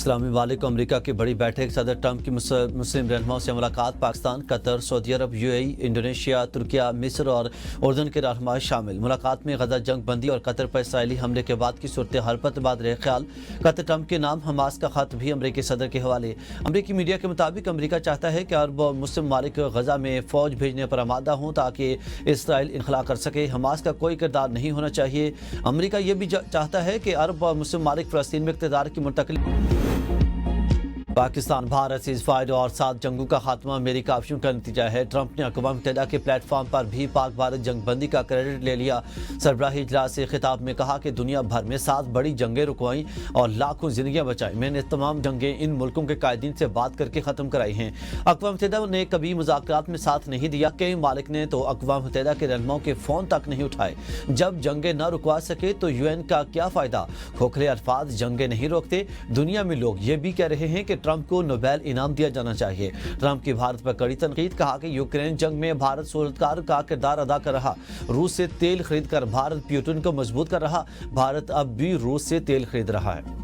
اسلامی ممالک امریکہ کی بڑی بیٹھک صدر ٹرمپ کی مسلم رہنماؤں سے ملاقات پاکستان، قطر، سعودی عرب، UAE، انڈونیشیا، ترکیہ، مصر اور اردن کے رہنما شامل۔ ملاقات میں غزہ جنگ بندی اور قطر پر اسرائیلی حملے کے بعد کی صورتحال پر تبادلہ خیال۔ قطر ٹرمپ کے نام حماس کا خط بھی امریکی صدر کے حوالے۔ امریکی میڈیا کے مطابق امریکہ چاہتا ہے کہ عرب و مسلم ممالک غزہ میں فوج بھیجنے پر آمادہ ہوں تاکہ اسرائیل انخلا کر سکے۔ حماس کا کوئی کردار نہیں ہونا چاہیے۔ امریکہ یہ بھی چاہتا ہے کہ عرب و مسلم ممالک فلسطین میں اقتدار کی منتقلی۔ پاکستان بھارت سیز فائر اور 7 جنگوں کا خاتمہ میری کاوشوں کا نتیجہ ہے۔ ٹرمپ نے اقوام متحدہ کے پلیٹ فارم پر بھی پاک بھارت جنگ بندی کا کریڈٹ لے لیا۔ سربراہی اجلاس سے خطاب میں کہا کہ دنیا بھر میں 7 بڑی جنگیں رکوائیں اور لاکھوں زندگیاں بچائیں۔ میں نے تمام جنگیں ان ملکوں کے قائدین سے بات کر کے ختم کرائی ہیں۔ اقوام متحدہ نے کبھی مذاکرات میں ساتھ نہیں دیا۔ کئی ممالک نے تو اقوام متحدہ کے رہنماؤں کے فون تک نہیں اٹھائے۔ جب جنگیں نہ رکوا سکے تو UN کا کیا فائدہ؟ کھوکھلے الفاظ جنگیں نہیں روکتے۔ دنیا میں لوگ یہ بھی کہہ رہے ہیں کہ ٹرمپ کو نوبیل انعام دیا جانا چاہیے۔ ٹرمپ کی بھارت پر کڑی تنقید، کہا کہ یوکرین جنگ میں بھارت صورتکار کا کردار ادا کر رہا۔ روس سے تیل خرید کر بھارت پیوٹن کو مضبوط کر رہا۔ بھارت اب بھی روس سے تیل خرید رہا ہے۔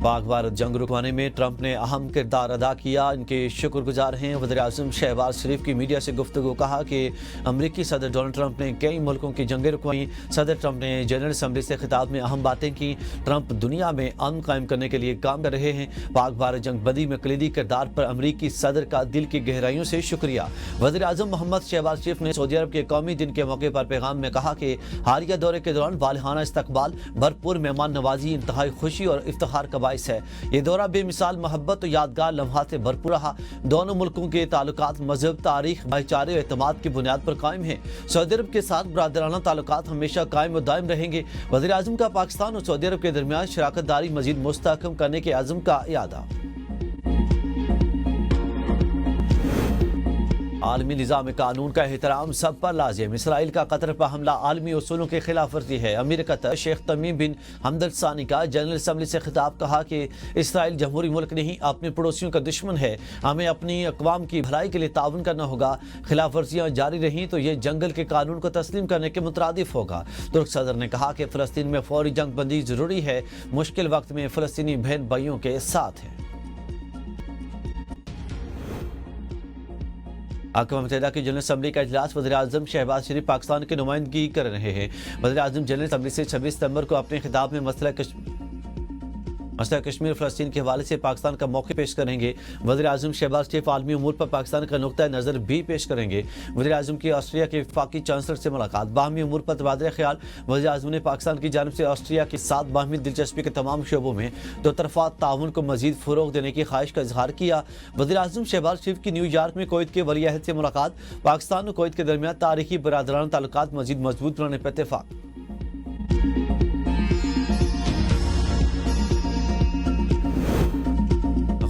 پاک بھارت جنگ رکوانے میں ٹرمپ نے اہم کردار ادا کیا، ان کے شکر گزار ہیں۔ وزیر اعظم شہباز شریف کی میڈیا سے گفتگو، کہا کہ امریکی صدر ڈونلڈ ٹرمپ نے کئی ملکوں کی جنگیں رکوائیں۔ صدر ٹرمپ نے جنرل اسمبلی سے خطاب میں اہم باتیں کی۔ ٹرمپ دنیا میں امن قائم کرنے کے لیے کام کر رہے ہیں۔ پاک بھارت جنگ بندی میں کلیدی کردار پر امریکی صدر کا دل کی گہرائیوں سے شکریہ۔ وزیر اعظم محمد شہباز شریف نے سعودی عرب کے قومی دن کے موقع پر پیغام میں کہا کہ حالیہ دورے کے دوران والہانہ استقبال، بھرپور مہمان نوازی انتہائی خوشی اور افتخار کا باعث ہے۔ یہ دورہ بے مثال محبت و یادگار لمحات سے بھرپور رہا۔ دونوں ملکوں کے تعلقات مذہب، تاریخ، بھائی چارے اور اعتماد کی بنیاد پر قائم ہیں۔ سعودی عرب کے ساتھ برادرانہ تعلقات ہمیشہ قائم و دائم رہیں گے۔ وزیر اعظم کا پاکستان اور سعودی عرب کے درمیان شراکت داری مزید مستحکم کرنے کے عزم کا اعادہ۔ عالمی نظام قانون کا احترام سب پر لازم۔ اسرائیل کا قطر پر حملہ عالمی اصولوں کے خلاف ورزی ہے۔ امیر قطر شیخ تمیم بن حمد الثانی کا جنرل اسمبلی سے خطاب، کہا کہ اسرائیل جمہوری ملک نہیں، اپنے پڑوسیوں کا دشمن ہے۔ ہمیں اپنی اقوام کی بھلائی کے لیے تعاون کرنا ہوگا۔ خلاف ورزیاں جاری رہیں تو یہ جنگل کے قانون کو تسلیم کرنے کے مترادف ہوگا۔ ترک صدر نے کہا کہ فلسطین میں فوری جنگ بندی ضروری ہے، مشکل وقت میں فلسطینی بہن بھائیوں کے ساتھ ہے۔ اقوام متحدہ کی جنرل اسمبلی کا اجلاس، وزیر اعظم شہباز شریف پاکستان کی نمائندگی کر رہے ہیں۔ وزیر اعظم جنرل اسمبلی سے 26 ستمبر کو اپنے خطاب میں مسئلہ کشمیر فلسطین کے حوالے سے پاکستان کا موقف پیش کریں گے۔ وزیر اعظم شہباز شریف عالمی امور پر پاکستان کا نقطہ نظر بھی پیش کریں گے۔ وزیر اعظم کی آسٹریا کے وفاقی چانسلر سے ملاقات، باہمی امور پر تبادلہ خیال۔ وزیر اعظم نے پاکستان کی جانب سے آسٹریا کے ساتھ باہمی دلچسپی کے تمام شعبوں میں دو طرفہ تعاون کو مزید فروغ دینے کی خواہش کا اظہار کیا۔ وزیر اعظم شہباز شریف کی نیو یارک میں کویت کے ولی عہد سے ملاقات، پاکستان اور کویت کے درمیان تاریخی برادرانہ تعلقات مزید مضبوط بنانے پر اتفاق۔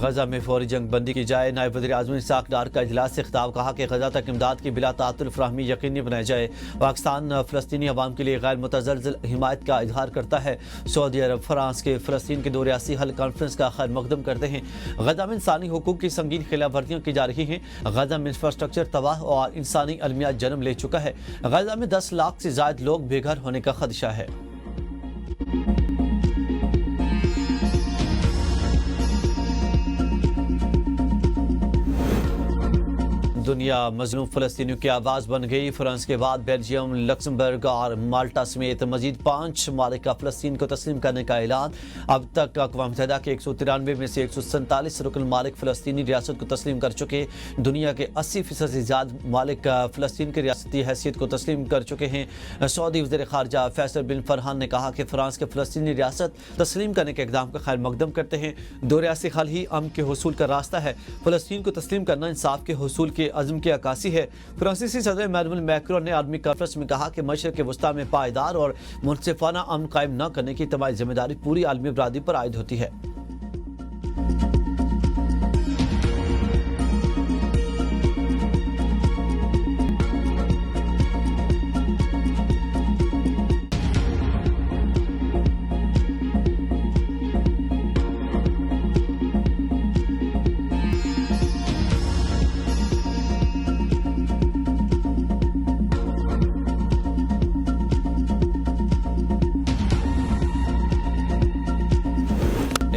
غزہ میں فوری جنگ بندی کی جائے، نائب وزیر اعظم اسحاق ڈار کا اجلاس سے خطاب، کہا کہ غزہ تک امداد کی بلا تعطل فراہمی یقینی بنائی جائے۔ پاکستان فلسطینی عوام کے لیے غیر متزلزل حمایت کا اظہار کرتا ہے۔ سعودی عرب فرانس کے فلسطین کے 2 ریاستی حل کانفرنس کا خیر مقدم کرتے ہیں۔ غزہ میں انسانی حقوق کی سنگین خلاف ورزیاں کی جا رہی ہیں۔ غزہ میں انفراسٹرکچر تباہ اور انسانی المیہ جنم لے چکا ہے۔ غزہ میں 10 لاکھ سے زائد لوگ بے گھر ہونے کا خدشہ ہے۔ دنیا مظلوم فلسطینیوں کی آواز بن گئی۔ فرانس کے بعد بیلجیم، لکسمبرگ اور مالٹا سمیت مزید 5 ممالک کا فلسطین کو تسلیم کرنے کا اعلان۔ اب تک اقوام متحدہ کے 193 میں سے 147 رکن ممالک فلسطینی ریاست کو تسلیم کر چکے۔ دنیا کے 80% سے زیادہ ممالک فلسطین کی ریاستی حیثیت کو تسلیم کر چکے ہیں۔ سعودی وزیر خارجہ فیصل بن فرحان نے کہا کہ فرانس کے فلسطینی ریاست تسلیم کرنے کے اقدام کا خیر مقدم کرتے ہیں۔ 2 ریاستی حل ہی امن کے حصول کا راستہ ہے۔ فلسطین کو تسلیم کرنا انصاف کے حصول کے عزم کی عکاسی ہے۔ فرانسیسی صدر ایمینوئل میکرون نے عالمی کانفرنس میں کہا کہ مشرق وسطیٰ میں پائیدار اور منصفانہ امن قائم نہ کرنے کی اجتماعی ذمہ داری پوری عالمی برادری پر عائد ہوتی ہے۔